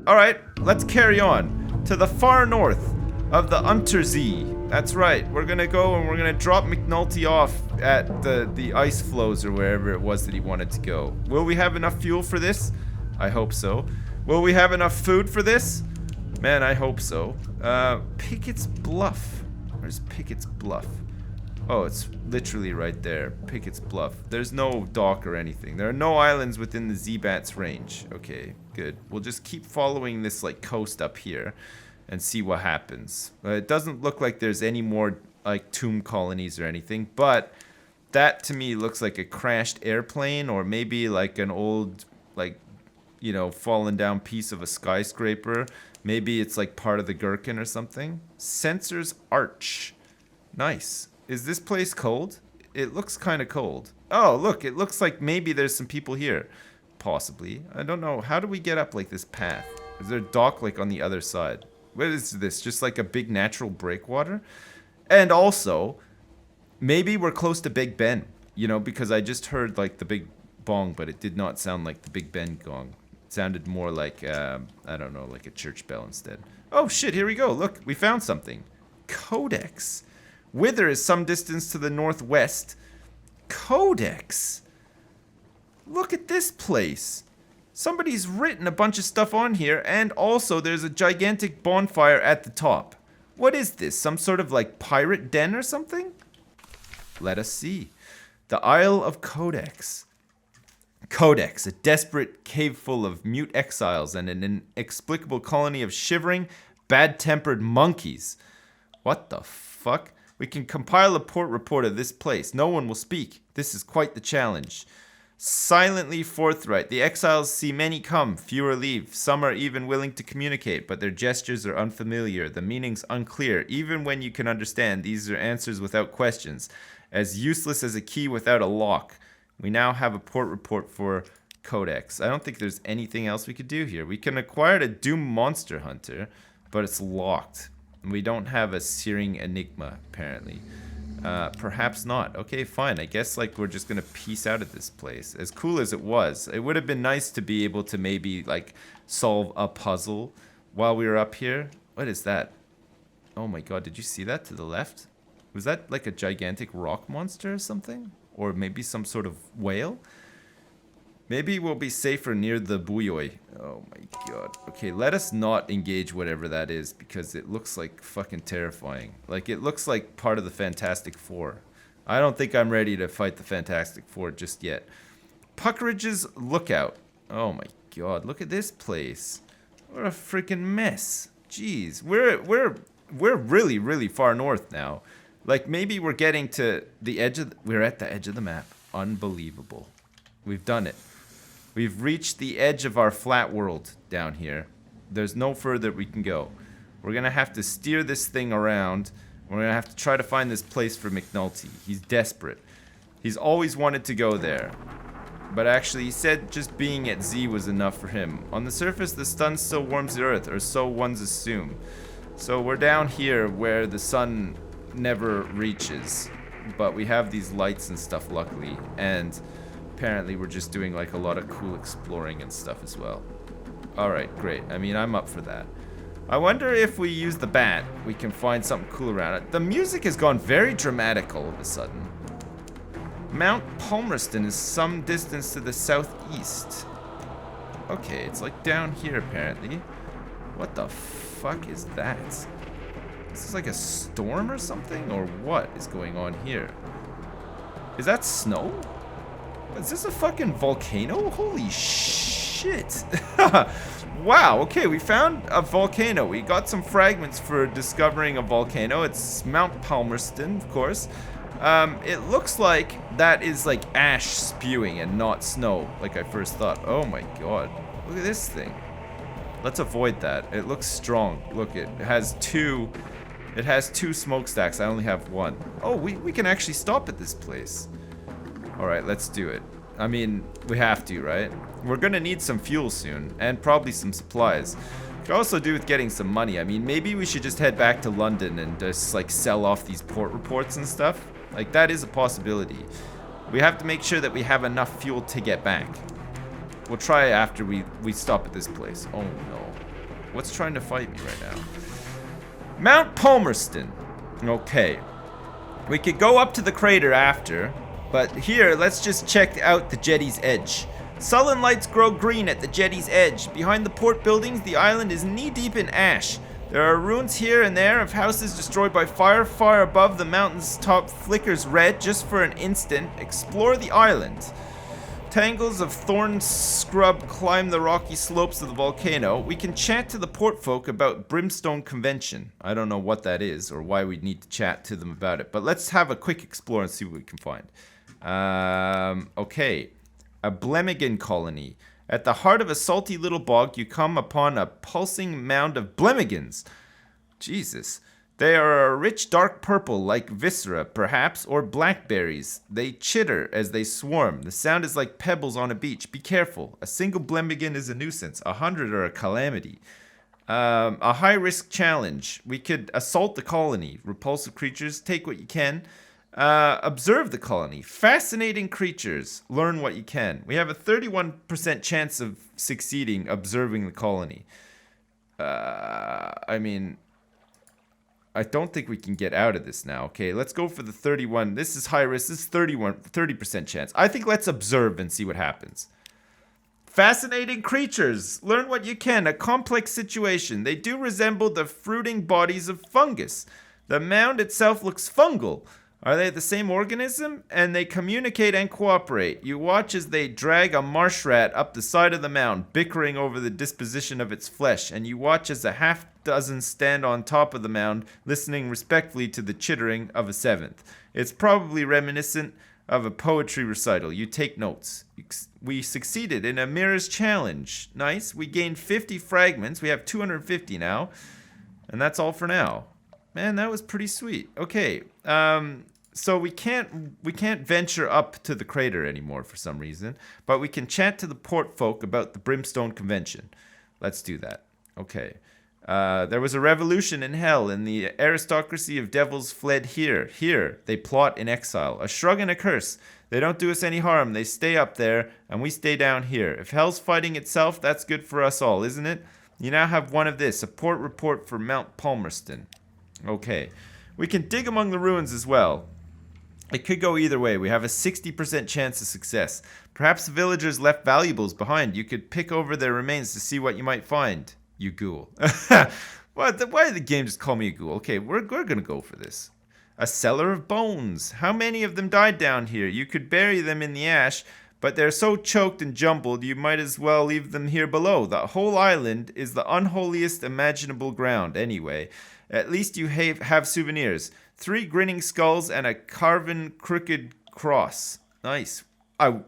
Alright, let's carry on to the far north of the Untersee. That's right, we're gonna go and we're gonna drop McNulty off at the ice floes or wherever it was that he wanted to go. Will we have enough fuel for this? I hope so. Will we have enough food for this? Man, I hope so. Pickett's Bluff. Where's Pickett's Bluff? Oh, it's literally right there. Pickett's Bluff. There's no dock or anything. There are no islands within the Z-Bat's range. Okay, good. We'll just keep following this like coast up here and see what happens. It doesn't look like there's any more like tomb colonies or anything, but that to me looks like a crashed airplane or maybe like an old like, you know, fallen down piece of a skyscraper. Maybe it's like part of the Gherkin or something. Censor's Arch. Nice. Is this place cold? It looks kind of cold. Oh, look, it looks like maybe there's some people here. Possibly. I don't know. How do we get up like this path? Is there a dock like on the other side? What is this? Just like a big natural breakwater? And also, maybe we're close to Big Ben. You know, because I just heard like the big bong, but it did not sound like the Big Ben gong. It sounded more like, I don't know, like a church bell instead. Oh shit, here we go. Look, we found something. Codex. Wither is some distance to the northwest. Codex. Look at this place. Somebody's written a bunch of stuff on here, and also there's a gigantic bonfire at the top. What is this? Some sort of like pirate den or something? Let us see. The Isle of Codex. Codex, a desperate cave full of mute exiles and an inexplicable colony of shivering, bad-tempered monkeys. What the fuck? We can compile a port report of this place. No one will speak. This is quite the challenge. Silently forthright, the exiles see many come, fewer leave. Some are even willing to communicate, but their gestures are unfamiliar, the meanings unclear. Even when you can understand, these are answers without questions, as useless as a key without a lock. We now have a port report for Codex. I don't think there's anything else we could do here. We can acquire a Doom Monster Hunter, but it's locked. We don't have a Searing Enigma, apparently. Perhaps not. Okay, fine. I guess like we're just gonna peace out of this place. As cool as it was, it would have been nice to be able to maybe like solve a puzzle while we were up here. What is that? Oh my god, did you see that to the left? Was that like a gigantic rock monster or something? Or maybe some sort of whale? Maybe we'll be safer near the buoy. Oh my god. Okay, let us not engage whatever that is because it looks like fucking terrifying. Like it looks like part of the Fantastic Four. I don't think I'm ready to fight the Fantastic Four just yet. Puckeridge's Lookout. Oh my god, look at this place. What a freaking mess. Jeez, we're really, really far north now. Like maybe we're getting to the edge of we're at the edge of the map. Unbelievable. We've done it. We've reached the edge of our flat world down here. There's no further we can go. We're gonna have to steer this thing around. We're gonna have to try to find this place for McNulty. He's desperate. He's always wanted to go there. But actually, he said just being at Z was enough for him. On the surface, the sun still warms the earth, or so ones assume. So we're down here where the sun never reaches. But we have these lights and stuff, luckily. And apparently we're just doing like a lot of cool exploring and stuff as well. Alright, great. I mean, I'm up for that. I wonder if we use the bat, we can find something cool around it. The music has gone very dramatic all of a sudden. Mount Palmerston is some distance to the southeast. Okay, it's like down here apparently. What the fuck is that? Is this like a storm or something? Or what is going on here? Is that snow? Is this a fucking volcano? Holy shit. Wow, okay, we found a volcano. We got some fragments for discovering a volcano. It's Mount Palmerston, of course. It looks like that is like ash spewing and not snow, like I first thought. Oh my god. Look at this thing. Let's avoid that. It looks strong. Look, it has two smokestacks. I only have one. Oh, we can actually stop at this place. Alright, let's do it. I mean, we have to, right? We're gonna need some fuel soon, and probably some supplies. Could also do with getting some money. I mean, maybe we should just head back to London and just, like, sell off these port reports and stuff. Like, that is a possibility. We have to make sure that we have enough fuel to get back. We'll try after we stop at this place. Oh no. What's trying to fight me right now? Mount Palmerston. Okay. We could go up to the crater after, but here, let's just check out the jetty's edge. Sullen lights grow green at the jetty's edge. Behind the port buildings, the island is knee-deep in ash. There are ruins here and there of houses destroyed by fire. Far above the mountain's top flickers red just for an instant. Explore the island. Tangles of thorn scrub climb the rocky slopes of the volcano. We can chat to the port folk about Brimstone Convention. I don't know what that is or why we'd need to chat to them about it, but let's have a quick explore and see what we can find. Okay. A Blemigan colony. At the heart of a salty little bog, you come upon a pulsing mound of Blemigans. Jesus. They are a rich dark purple, like viscera, perhaps, or blackberries. They chitter as they swarm. The sound is like pebbles on a beach. Be careful. A single Blemigan is a nuisance. 100 are a calamity. A high-risk challenge. We could assault the colony. Repulsive creatures, take what you can. Observe the colony. Fascinating creatures. Learn what you can. We have a 31% chance of succeeding observing the colony. I mean, I don't think we can get out of this now. Okay, let's go for the 31. This is high risk. This is 30% chance. I think let's observe and see what happens. Fascinating creatures. Learn what you can. A complex situation. They do resemble the fruiting bodies of fungus. The mound itself looks fungal. Are they the same organism? And they communicate and cooperate. You watch as they drag a marsh rat up the side of the mound, bickering over the disposition of its flesh. And you watch as a half dozen stand on top of the mound, listening respectfully to the chittering of a seventh. It's probably reminiscent of a poetry recital. You take notes. We succeeded in a mirror's challenge. Nice. We gained 50 fragments. We have 250 now. And that's all for now. Man, that was pretty sweet. Okay. So we can't venture up to the crater anymore for some reason, but we can chat to the port folk about the Brimstone Convention. Let's do that. Okay. There was a revolution in hell, and the aristocracy of devils fled here. Here, they plot in exile. A shrug and a curse. They don't do us any harm. They stay up there, and we stay down here. If hell's fighting itself, that's good for us all, isn't it? You now have one of this, a port report for Mount Palmerston. Okay. We can dig among the ruins as well. It could go either way. We have a 60% chance of success. Perhaps the villagers left valuables behind. You could pick over their remains to see what you might find. You ghoul. Why did the game just call me a ghoul? Okay, we're going to go for this. A cellar of bones. How many of them died down here? You could bury them in the ash, but they're so choked and jumbled you might as well leave them here below. The whole island is the unholiest imaginable ground anyway. At least you have souvenirs. 3 grinning skulls and a carven crooked cross. Nice.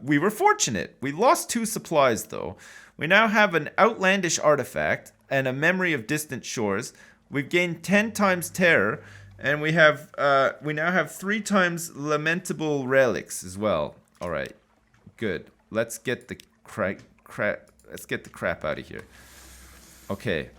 We were fortunate. We lost 2 supplies though. We now have an outlandish artifact and a memory of distant shores. We've gained 10 times terror, and we now have 3 times lamentable relics as well. All right, good. Let's get the crap out of here. Okay.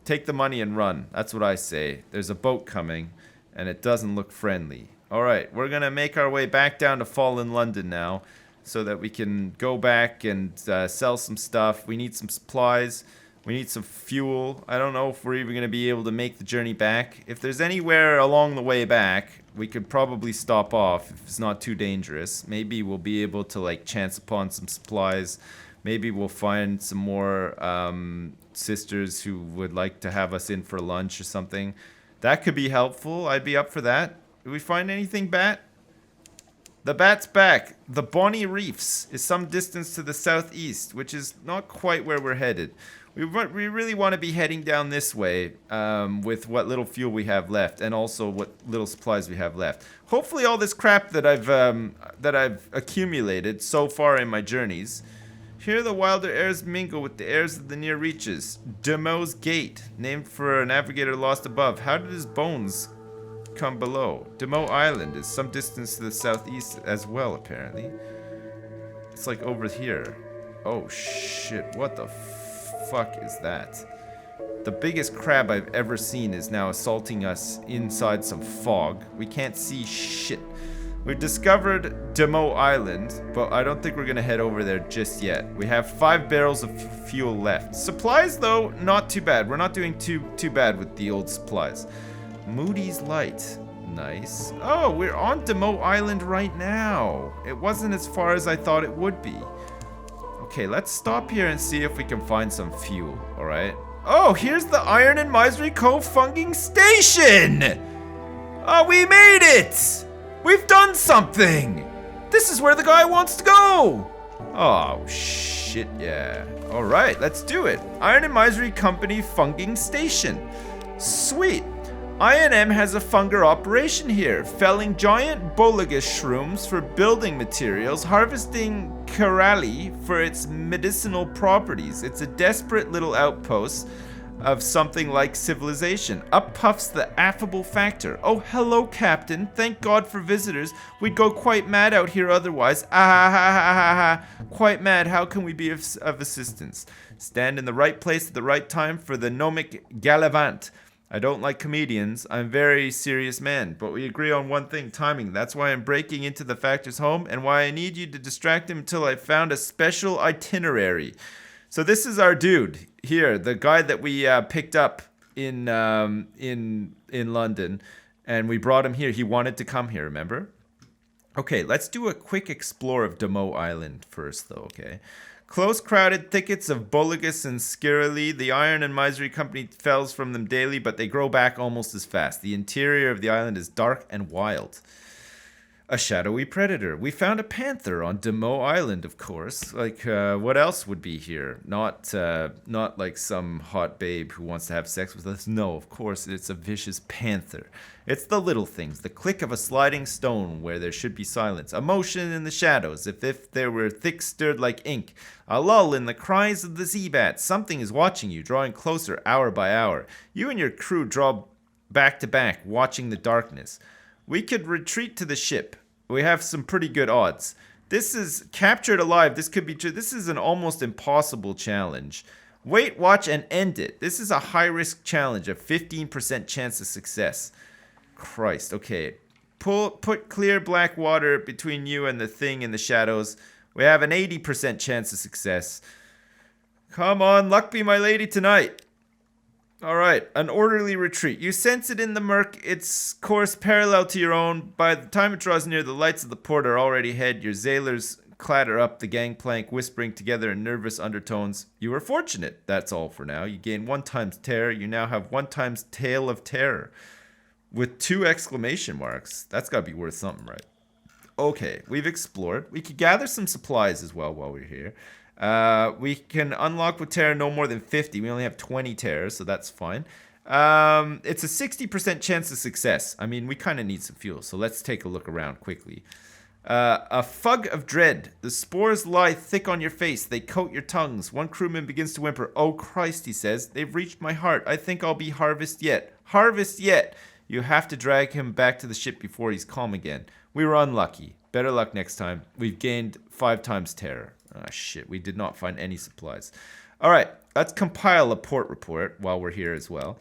Take the money and run. That's what I say. There's a boat coming, and it doesn't look friendly. All right, we're going to make our way back down to Fallen London now so that we can go back and sell some stuff. We need some supplies. We need some fuel. I don't know if we're even going to be able to make the journey back. If there's anywhere along the way back, we could probably stop off if it's not too dangerous. Maybe we'll be able to like chance upon some supplies. Maybe we'll find some more sisters who would like to have us in for lunch or something. That could be helpful. I'd be up for that. Did we find anything, Bat? The Bat's back. The Bonnie Reefs is some distance to the southeast, which is not quite where we're headed. We really want to be heading down this way with what little fuel we have left, and also what little supplies we have left. Hopefully all this crap that I've accumulated so far in my journeys. Here the wilder airs mingle with the airs of the near reaches. Demo's Gate, named for a navigator lost above. How did his bones come below? Demo Island is some distance to the southeast as well, apparently. It's like over here. Oh shit, what the fuck is that? The biggest crab I've ever seen is now assaulting us inside some fog. We can't see shit. We've discovered Demo Island, but I don't think we're gonna head over there just yet. We have 5 barrels of fuel left. Supplies, though, not too bad. We're not doing too bad with the old supplies. Moody's Light. Nice. Oh, we're on Demo Island right now. It wasn't as far as I thought it would be. Okay, let's stop here and see if we can find some fuel, alright? Oh, here's the Iron and Misery Cove Funging Station! Oh, we made it! We've done something! This is where the guy wants to go! Oh, shit, yeah. Alright, let's do it. Iron and Misery Company Funging Station. Sweet. I&M has a funger operation here, felling giant bolagus shrooms for building materials, harvesting Kerali for its medicinal properties. It's a desperate little outpost of something like civilization. Up puffs the affable factor. Oh, hello, Captain. Thank God for visitors. We'd go quite mad out here otherwise. Ah, ha, ha, ha, ha. Quite mad. How can we be of assistance? Stand in the right place at the right time for the gnomic gallivant. I don't like comedians. I'm a very serious man, but we agree on one thing, timing. That's why I'm breaking into the factor's home and why I need you to distract him until I found a special itinerary. So this is our dude here, the guy that we picked up in London, and we brought him here. He wanted to come here, remember? Okay, let's do a quick explore of Demo Island first, though, okay? Close crowded thickets of Bolagus and Skirili. The Iron and Misery Company fells from them daily, but they grow back almost as fast. The interior of the island is dark and wild. A shadowy predator. We found a panther on Demo Island, of course. Like, what else would be here? Not like some hot babe who wants to have sex with us. No, of course, it's a vicious panther. It's the little things. The click of a sliding stone where there should be silence. A motion in the shadows, if there were thick stirred like ink. A lull in the cries of the Z-Bat. Something is watching you, drawing closer hour by hour. You and your crew draw back to back, watching the darkness. We could retreat to the ship. We have some pretty good odds. This is captured alive. This could be true. This is an almost impossible challenge. Wait, watch, and end it. This is a high-risk challenge, a 15% chance of success. Christ, okay. Put clear black water between you and the thing in the shadows. We have an 80% chance of success. Come on, luck be my lady tonight. All right, an orderly retreat. You sense it in the murk, its course parallel to your own. By the time it draws near, the lights of the port are already ahead. Your sailors clatter up the gangplank, whispering together in nervous undertones. You were fortunate. That's all for now. You gain 1 times terror. You now have 1 times tale of terror. With 2 exclamation marks. That's got to be worth something, right? Okay, we've explored. We could gather some supplies as well while we're here. We can unlock with terror no more than 50. We only have 20 terrors, so that's fine. It's a 60% chance of success. I mean, we kind of need some fuel, so let's take a look around quickly. A fug of dread. The spores lie thick on your face. They coat your tongues. One crewman begins to whimper. Oh, Christ, he says. They've reached my heart. I think I'll be harvest yet. Harvest yet. You have to drag him back to the ship before he's calm again. We were unlucky. Better luck next time. We've gained 5 times terror. Ah, shit. We did not find any supplies. All right. Let's compile a port report while we're here as well.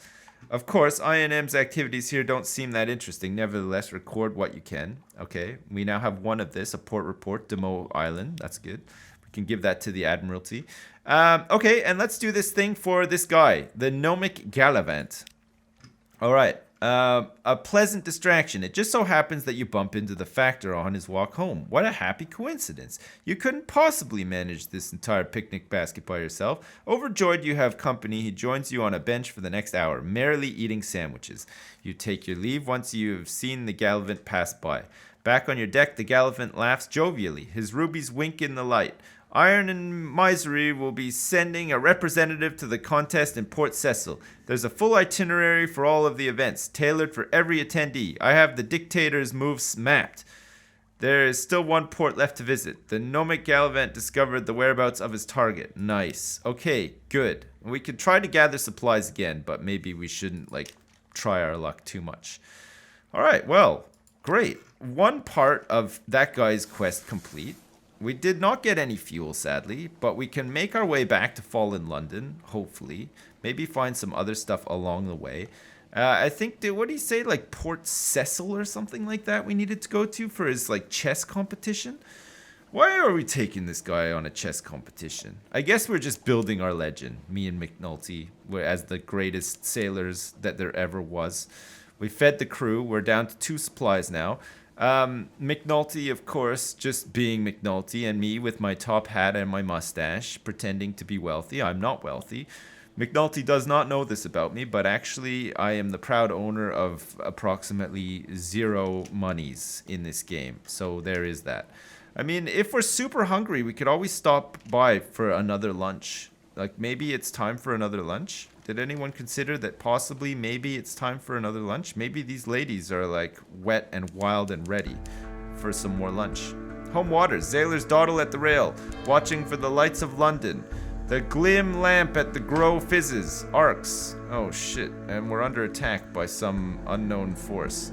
Of course, I&M's activities here don't seem that interesting. Nevertheless, record what you can. Okay. We now have 1 of this, a port report, Demo Island. That's good. We can give that to the Admiralty. Okay. And let's do this thing for this guy, the Gnomic Gallivant. All right. A pleasant distraction. It just so happens that you bump into the Factor on his walk home. What a happy coincidence. You couldn't possibly manage this entire picnic basket by yourself. Overjoyed you have company, he joins you on a bench for the next hour, merrily eating sandwiches. You take your leave once you have seen the Gallivant pass by. Back on your deck, the Gallivant laughs jovially. His rubies wink in the light. Iron and Misery will be sending a representative to the contest in Port Cecil. There's a full itinerary for all of the events, tailored for every attendee. I have the dictator's moves mapped. There is still 1 port left to visit. The Gnomic Gallivant discovered the whereabouts of his target. Nice. Okay, good. We could try to gather supplies again, but maybe we shouldn't, try our luck too much. All right, well, great. 1 part of that guy's quest complete. We did not get any fuel, sadly, but we can make our way back to Fallen London, hopefully. Maybe find some other stuff along the way. I think, what did he say? Like Port Cecil or something like that we needed to go to for his like chess competition? Why are we taking this guy on a chess competition? I guess we're just building our legend, me and McNulty, as the greatest sailors that there ever was. We fed the crew. We're down to 2 supplies now. McNulty, of course, just being McNulty, and me with my top hat and my mustache, pretending to be wealthy. I'm not wealthy. McNulty does not know this about me, but actually I am the proud owner of approximately 0 monies in this game. So there is that. I mean, if we're super hungry, we could always stop by for another lunch. Like, maybe it's time for another lunch? Did anyone consider that possibly maybe it's time for another lunch? Maybe these ladies are, like, wet and wild and ready for some more lunch. Home waters. Sailors dawdle at the rail, watching for the lights of London. The glim lamp at the Grove fizzes. Arcs. Oh, shit. And we're under attack by some unknown force.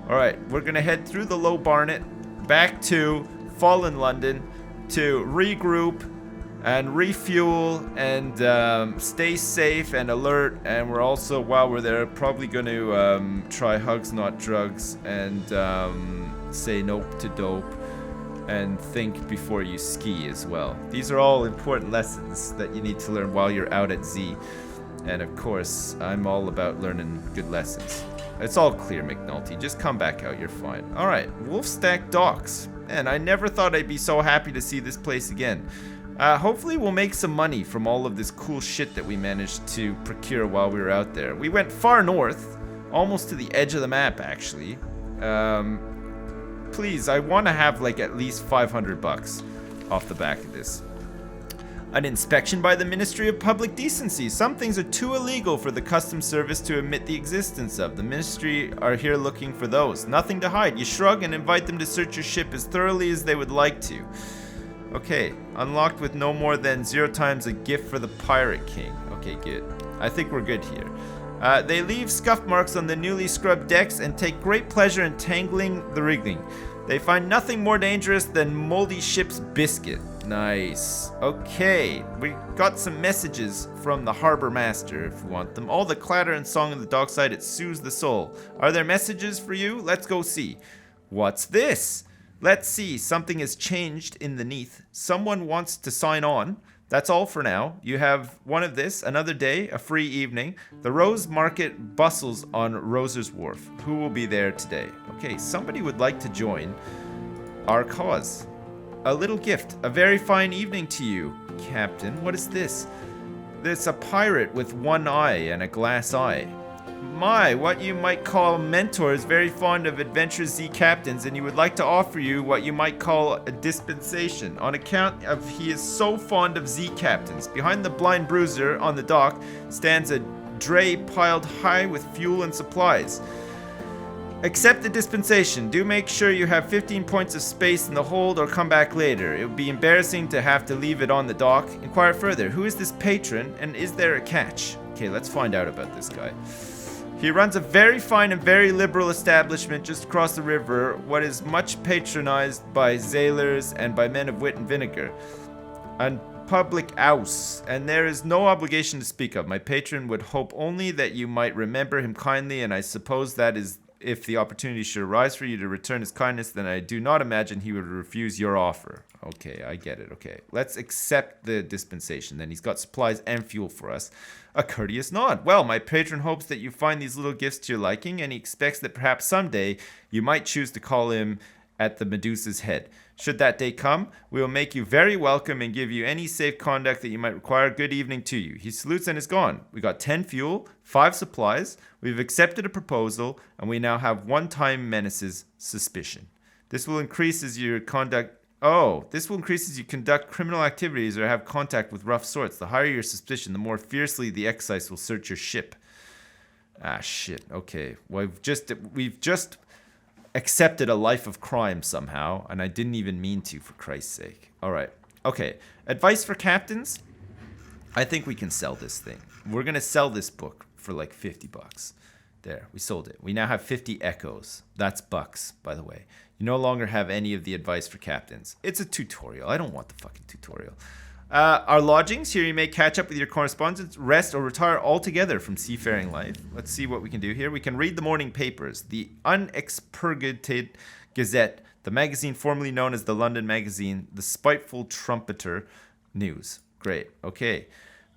Alright, we're gonna head through the Low Barnet, back to Fallen London, to regroup and refuel and stay safe and alert. And we're also, while we're there, probably going to try hugs not drugs and say nope to dope and think before you ski as well. These are all important lessons that you need to learn while you're out at Z. And of course, I'm all about learning good lessons. It's all clear, McNulty. Just come back out, you're fine. Alright, Wolfstack Docks. Man, I never thought I'd be so happy to see this place again. Hopefully we'll make some money from all of this cool shit that we managed to procure while we were out there. We went far north, almost to the edge of the map, actually. Please, I want to have like at least 500 bucks off the back of this. An inspection by the Ministry of Public Decency. Some things are too illegal for the Customs Service to admit the existence of. The Ministry are here looking for those. Nothing to hide. You shrug and invite them to search your ship as thoroughly as they would like to. Okay, unlocked with no more than 0 times a gift for the Pirate King. Okay, good. I think we're good here. They leave scuff marks on the newly scrubbed decks and take great pleasure in tangling the rigging. They find nothing more dangerous than moldy ship's biscuit. Nice. Okay, we got some messages from the harbor master if you want them. All the clatter and song on the dockside, it soothes the soul. Are there messages for you? Let's go see. What's this? Let's see. Something has changed in the neath. Someone wants to sign on. That's all for now. You have one of this, another day, a free evening. The Rose Market bustles on Roser's Wharf. Who will be there today? Okay, somebody would like to join our cause. A little gift. A very fine evening to you, Captain. What is this? It's a pirate with one eye and a glass eye. My, what you might call a mentor is very fond of adventurous Z captains, and he would like to offer you what you might call a dispensation. On account of he is so fond of Z captains. Behind the blind bruiser on the dock stands a dray piled high with fuel and supplies. Accept the dispensation. Do make sure you have 15 points of space in the hold or come back later. It would be embarrassing to have to leave it on the dock. Inquire further. Who is this patron and is there a catch? Okay, let's find out about this guy. He runs a very fine and very liberal establishment just across the river, what is much patronized by sailors and by men of wit and vinegar. A public house, and there is no obligation to speak of. My patron would hope only that you might remember him kindly, and I suppose that is if the opportunity should arise for you to return his kindness, then I do not imagine he would refuse your offer. Okay, I get it. Okay, let's accept the dispensation. Then he's got supplies and fuel for us. A courteous nod. Well, my patron hopes that you find these little gifts to your liking, and he expects that perhaps someday you might choose to call him at the Medusa's head. Should that day come, we will make you very welcome and give you any safe conduct that you might require. Good evening to you. He salutes and is gone. We got 10 fuel, 5 supplies, we've accepted a proposal, and we now have one-time menaces suspicion. This will increase as you conduct criminal activities or have contact with rough sorts. The higher your suspicion, the more fiercely the excise will search your ship. Ah, shit. Okay. We've just accepted a life of crime somehow, and I didn't even mean to, for Christ's sake. All right. Okay. Advice for captains? I think we can sell this thing. We're going to sell this book for like 50 bucks. There, we sold it. We now have 50 echoes. That's bucks, by the way. You no longer have any of the advice for captains. It's a tutorial. I don't want the fucking tutorial. Our lodgings, here you may catch up with your correspondence, rest, or retire altogether from seafaring life. Let's see what we can do here. We can read the morning papers. The Unexpurgated Gazette, the magazine formerly known as the London Magazine, the Spiteful Trumpeter News. Great. Okay.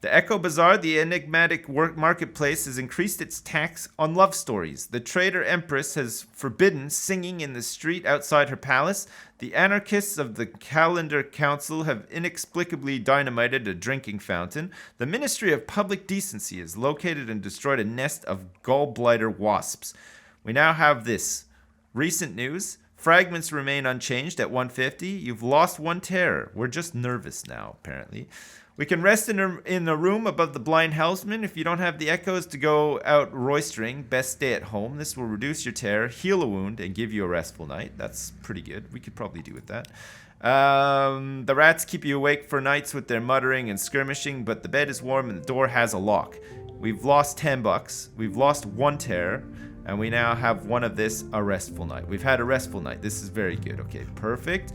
The Echo Bazaar, the enigmatic marketplace, has increased its tax on love stories. The Trader Empress has forbidden singing in the street outside her palace. The anarchists of the Calendar Council have inexplicably dynamited a drinking fountain. The Ministry of Public Decency has located and destroyed a nest of gallbladder wasps. We now have this. Recent news. Fragments remain unchanged at 150. You've lost one terror. We're just nervous now, apparently. We can rest in a room above the blind helmsman. If you don't have the echoes to go out roistering, best stay at home. This will reduce your terror, heal a wound, and give you a restful night. That's pretty good. We could probably do with that. The rats keep you awake for nights with their muttering and skirmishing, but the bed is warm and the door has a lock. We've lost $10. We've lost one terror. And we now have one of this, a restful night. We've had a restful night. This is very good. Okay, perfect.